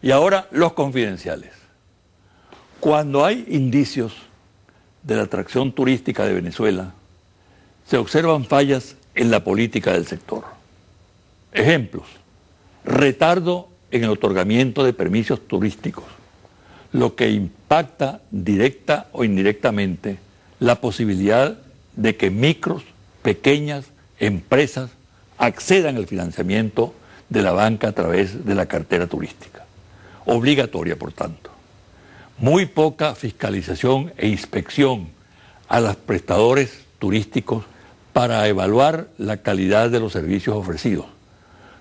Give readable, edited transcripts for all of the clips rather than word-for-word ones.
Y ahora los confidenciales. Cuando hay indicios de la atracción turística de Venezuela, se observan fallas en la política del sector. Ejemplos: retardo en el otorgamiento de permisos turísticos, lo que impacta directa o indirectamente la posibilidad de que micros, pequeñas empresas accedan al financiamiento de la banca a través de la cartera turística, obligatoria por tanto. Muy poca fiscalización e inspección a los prestadores turísticos para evaluar la calidad de los servicios ofrecidos.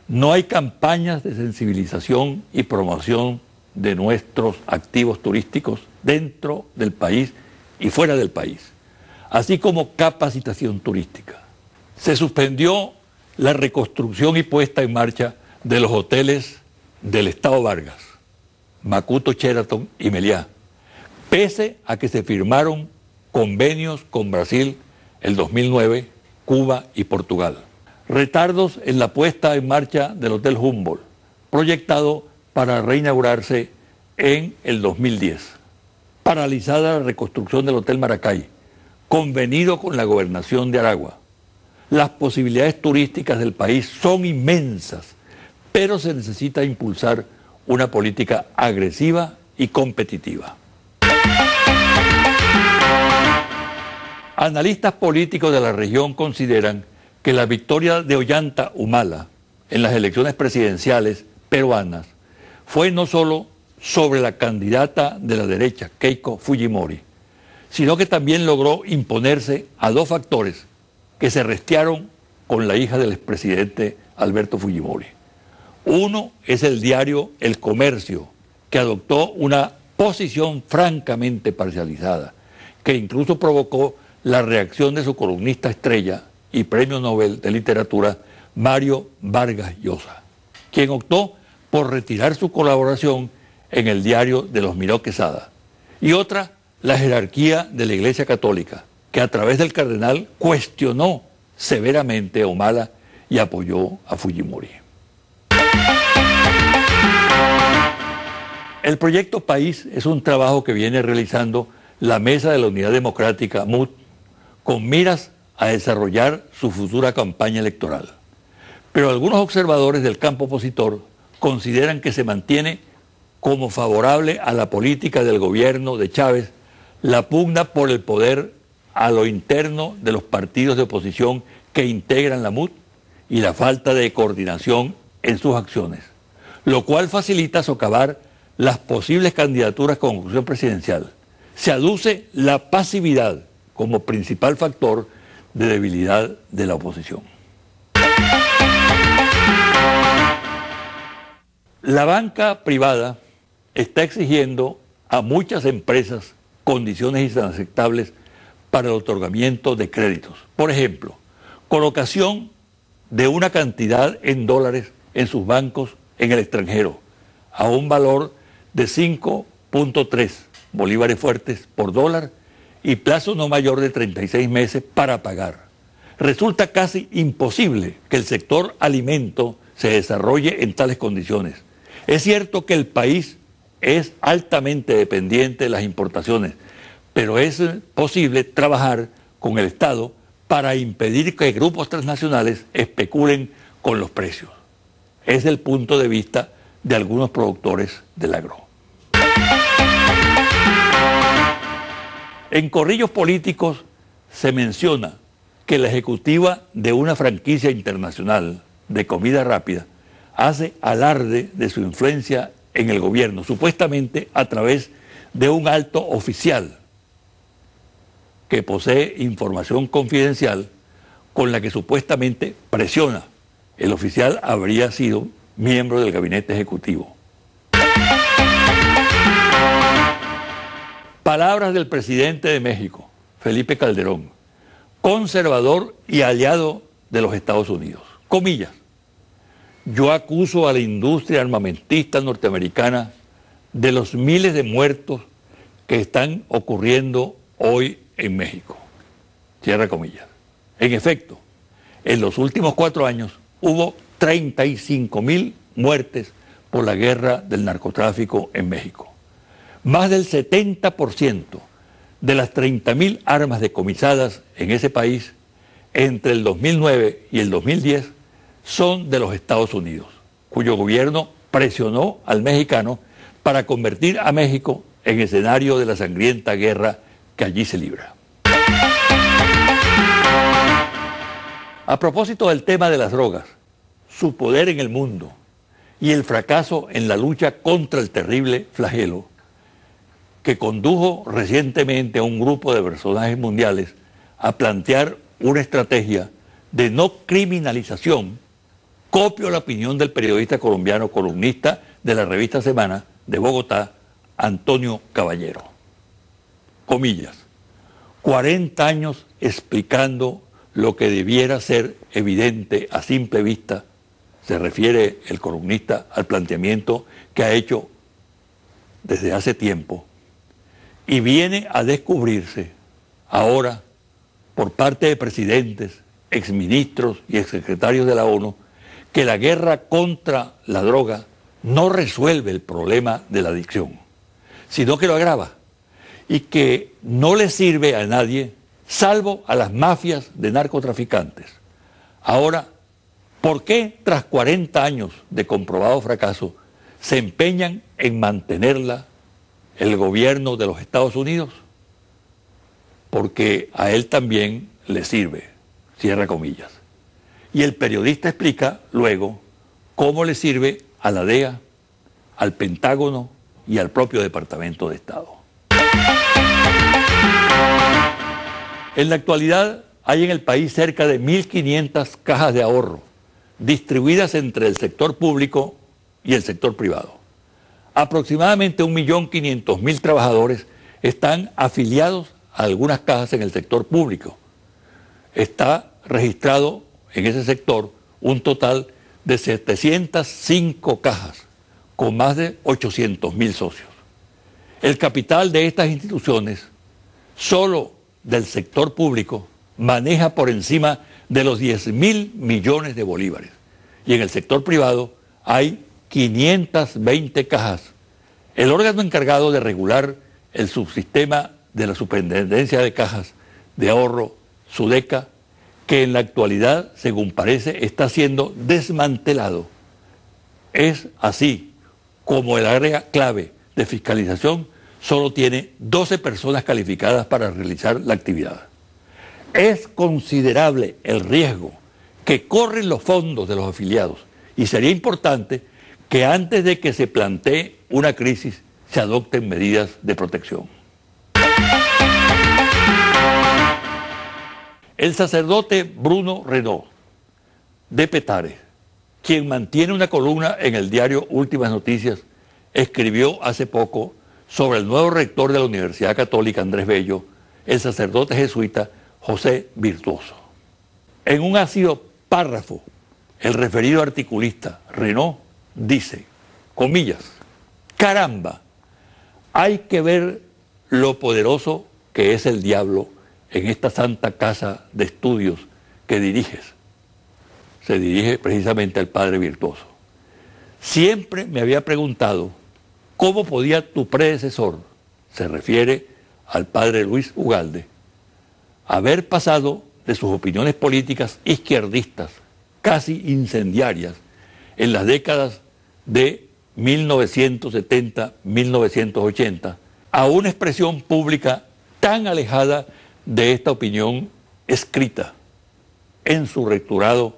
No hay campañas de sensibilización y promoción de nuestros activos turísticos dentro del país y fuera del país, así como capacitación turística. Se suspendió la reconstrucción y puesta en marcha de los hoteles del Estado Vargas, Macuto, Sheraton y Meliá, pese a que se firmaron convenios con Brasil el 2009, Cuba y Portugal. Retardos en la puesta en marcha del Hotel Humboldt, proyectado para reinaugurarse en el 2010. Paralizada la reconstrucción del Hotel Maracay, convenido con la Gobernación de Aragua. Las posibilidades turísticas del país son inmensas, pero se necesita impulsar una política agresiva y competitiva. Analistas políticos de la región consideran que la victoria de Ollanta Humala en las elecciones presidenciales peruanas fue no solo sobre la candidata de la derecha, Keiko Fujimori, sino que también logró imponerse a dos factores que se restearon con la hija del expresidente Alberto Fujimori. Uno es el diario El Comercio, que adoptó una posición francamente parcializada, que incluso provocó la reacción de su columnista estrella y Premio Nobel de Literatura, Mario Vargas Llosa, quien optó por retirar su colaboración en el diario de los Miró Quesada. Y otra, la jerarquía de la Iglesia Católica, que a través del cardenal cuestionó severamente a Humala y apoyó a Fujimori. El proyecto País es un trabajo que viene realizando la Mesa de la Unidad Democrática, MUD, con miras a desarrollar su futura campaña electoral. Pero algunos observadores del campo opositor consideran que se mantiene como favorable a la política del gobierno de Chávez la pugna por el poder a lo interno de los partidos de oposición que integran la MUD y la falta de coordinación en sus acciones, lo cual facilita socavar las posibles candidaturas con opción presidencial. Se aduce la pasividad como principal factor de debilidad de la oposición. La banca privada está exigiendo a muchas empresas condiciones inaceptables para el otorgamiento de créditos. Por ejemplo, colocación de una cantidad en dólares en sus bancos en el extranjero a un valor de 5.3 bolívares fuertes por dólar y plazo no mayor de 36 meses para pagar. Resulta casi imposible que el sector alimento se desarrolle en tales condiciones. Es cierto que el país es altamente dependiente de las importaciones, pero es posible trabajar con el Estado para impedir que grupos transnacionales especulen con los precios. Es el punto de vista de algunos productores del agro. En corrillos políticos se menciona que la ejecutiva de una franquicia internacional de comida rápida hace alarde de su influencia en el gobierno, supuestamente a través de un alto oficial que posee información confidencial con la que supuestamente presiona. El oficial habría sido miembro del gabinete ejecutivo. Palabras del presidente de México, Felipe Calderón, conservador y aliado de los Estados Unidos. Comillas: yo acuso a la industria armamentista norteamericana de los miles de muertos que están ocurriendo hoy en México. Cierra comillas. En efecto, en los últimos 4 años hubo 35.000 muertes por la guerra del narcotráfico en México. Más del 70% de las 30.000 armas decomisadas en ese país entre el 2009 y el 2010 son de los Estados Unidos, cuyo gobierno presionó al mexicano para convertir a México en escenario de la sangrienta guerra que allí se libra. A propósito del tema de las drogas, su poder en el mundo y el fracaso en la lucha contra el terrible flagelo que condujo recientemente a un grupo de personajes mundiales a plantear una estrategia de no criminalización, copio la opinión del periodista colombiano, columnista de la revista Semana de Bogotá, Antonio Caballero. Comillas, 40 años explicando lo que debiera ser evidente a simple vista, se refiere el columnista al planteamiento que ha hecho desde hace tiempo, y viene a descubrirse ahora por parte de presidentes, exministros y exsecretarios de la ONU, que la guerra contra la droga no resuelve el problema de la adicción, sino que lo agrava y que no le sirve a nadie salvo a las mafias de narcotraficantes. Ahora, ¿por qué tras 40 años de comprobado fracaso se empeñan en mantenerla el gobierno de los Estados Unidos? Porque a él también le sirve, cierra comillas. Y el periodista explica luego cómo le sirve a la DEA, al Pentágono y al propio Departamento de Estado. En la actualidad hay en el país cerca de 1.500 cajas de ahorro distribuidas entre el sector público y el sector privado. Aproximadamente 1.500.000 trabajadores están afiliados a algunas cajas en el sector público. Está registrado en ese sector un total de 705 cajas con más de 800.000 socios. El capital de estas instituciones, solo del sector público, maneja por encima de los 10.000 millones de bolívares. Y en el sector privado hay 520 cajas. El órgano encargado de regular el subsistema de la Superintendencia de Cajas de Ahorro, SUDECA, que en la actualidad, según parece, está siendo desmantelado. Es así como el área clave de fiscalización solo tiene 12 personas calificadas para realizar la actividad. Es considerable el riesgo que corren los fondos de los afiliados y sería importante que antes de que se plantee una crisis se adopten medidas de protección. El sacerdote Bruno Renaud, de Petare, quien mantiene una columna en el diario Últimas Noticias, escribió hace poco sobre el nuevo rector de la Universidad Católica Andrés Bello, el sacerdote jesuita José Virtuoso. En un ácido párrafo, el referido articulista Renaud dice, comillas, caramba, hay que ver lo poderoso que es el diablo en esta santa casa de estudios que diriges. Se dirige precisamente al padre Virtuoso. Siempre me había preguntado cómo podía tu predecesor, se refiere al padre Luis Ugalde, haber pasado de sus opiniones políticas izquierdistas, casi incendiarias, en las décadas de 1970-1980, a una expresión pública tan alejada de esta opinión escrita en su rectorado,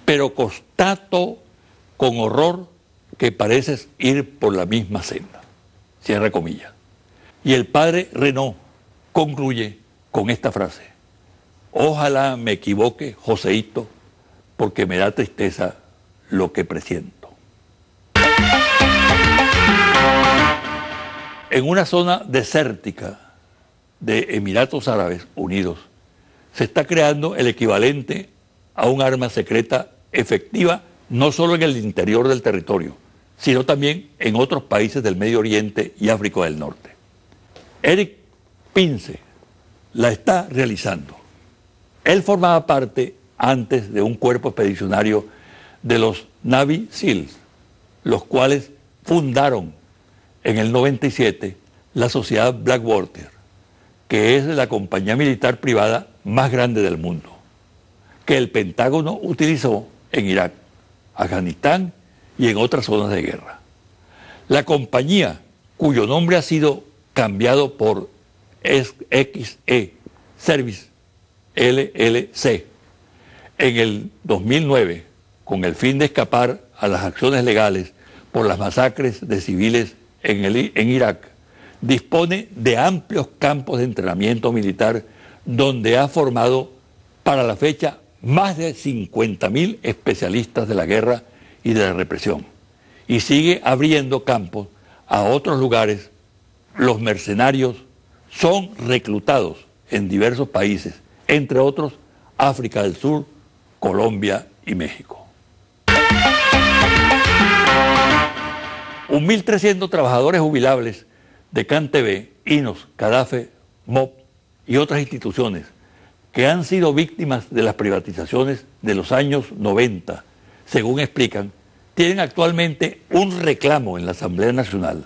pero constato con horror que pareces ir por la misma senda. Cierra comillas. Y el padre Renaud concluye con esta frase: ojalá me equivoque, Joseito, porque me da tristeza lo que presiento. En una zona desértica de Emiratos Árabes Unidos se está creando el equivalente a un arma secreta efectiva no solo en el interior del territorio, sino también en otros países del Medio Oriente y África del Norte. Eric Pince la está realizando. Él formaba parte antes de un cuerpo expedicionario de los Navy SEALs, los cuales fundaron en el 97 la sociedad Blackwater, que es la compañía militar privada más grande del mundo, que el Pentágono utilizó en Irak, Afganistán y en otras zonas de guerra. La compañía, cuyo nombre ha sido cambiado por XE Service LLC en el 2009, con el fin de escapar a las acciones legales por las masacres de civiles en Irak, dispone de amplios campos de entrenamiento militar donde ha formado para la fecha más de 50.000 especialistas de la guerra y de la represión, y sigue abriendo campos a otros lugares. Los mercenarios son reclutados en diversos países, entre otros África del Sur, Colombia y México. 1.300 trabajadores jubilables de CanTV, INOS, CADAFE, MOP y otras instituciones que han sido víctimas de las privatizaciones de los años 90, según explican, tienen actualmente un reclamo en la Asamblea Nacional,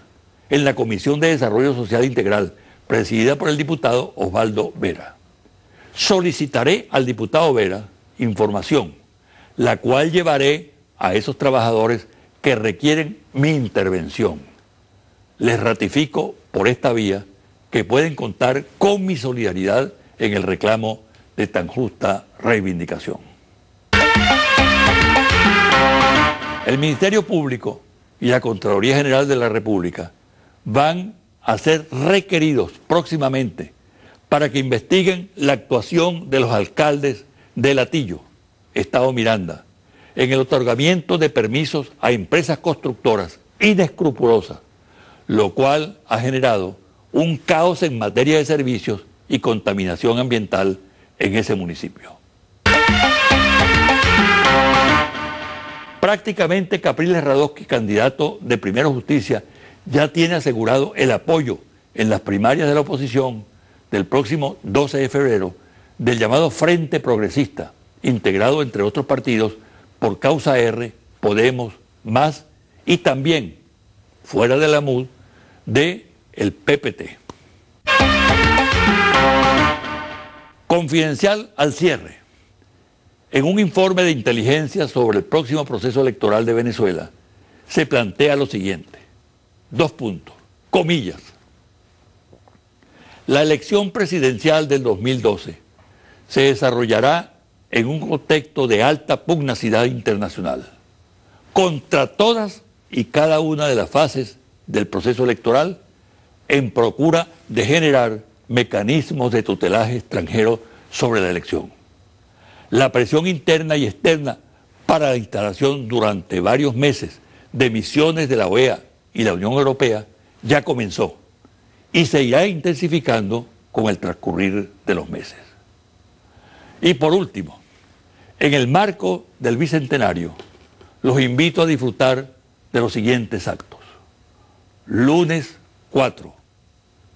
en la Comisión de Desarrollo Social Integral, presidida por el diputado Osvaldo Vera. Solicitaré al diputado Vera información, la cual llevaré a esos trabajadores que requieren mi intervención. Les ratifico por esta vía que pueden contar con mi solidaridad en el reclamo de tan justa reivindicación. El Ministerio Público y la Contraloría General de la República van a ser requeridos próximamente para que investiguen la actuación de los alcaldes de Latillo, Estado Miranda, en el otorgamiento de permisos a empresas constructoras inescrupulosas, lo cual ha generado un caos en materia de servicios y contaminación ambiental en ese municipio. Prácticamente Capriles Radosky, candidato de Primero Justicia, ya tiene asegurado el apoyo en las primarias de la oposición del próximo 12 de febrero del llamado Frente Progresista, integrado entre otros partidos por Causa R, Podemos, MAS y también, fuera de la MUD, de el PPT. Confidencial al cierre. En un informe de inteligencia sobre el próximo proceso electoral de Venezuela, se plantea lo siguiente. 2 puntos, comillas. La elección presidencial del 2012 se desarrollará en un contexto de alta pugnacidad internacional, contra todas y cada una de las fases del proceso electoral, en procura de generar mecanismos de tutelaje extranjero sobre la elección. La presión interna y externa para la instalación durante varios meses de misiones de la OEA y la Unión Europea ya comenzó y se irá intensificando con el transcurrir de los meses. Y por último, en el marco del Bicentenario, los invito a disfrutar de los siguientes actos. Lunes 4,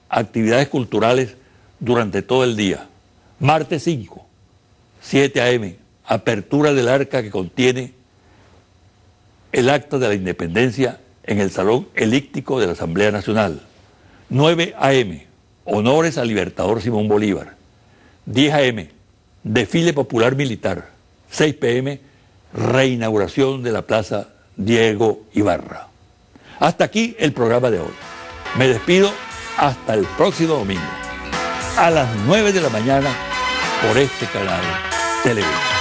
actividades culturales durante todo el día. Martes 5, 7 a.m., apertura del arca que contiene el acta de la independencia en el Salón Elíptico de la Asamblea Nacional. 9 a.m., honores al libertador Simón Bolívar. 10 a.m., desfile popular militar. 6 p.m., reinauguración de la Plaza Diego Ibarra. Hasta aquí el programa de hoy. Me despido hasta el próximo domingo, a las 9 de la mañana, por este canal Televideo.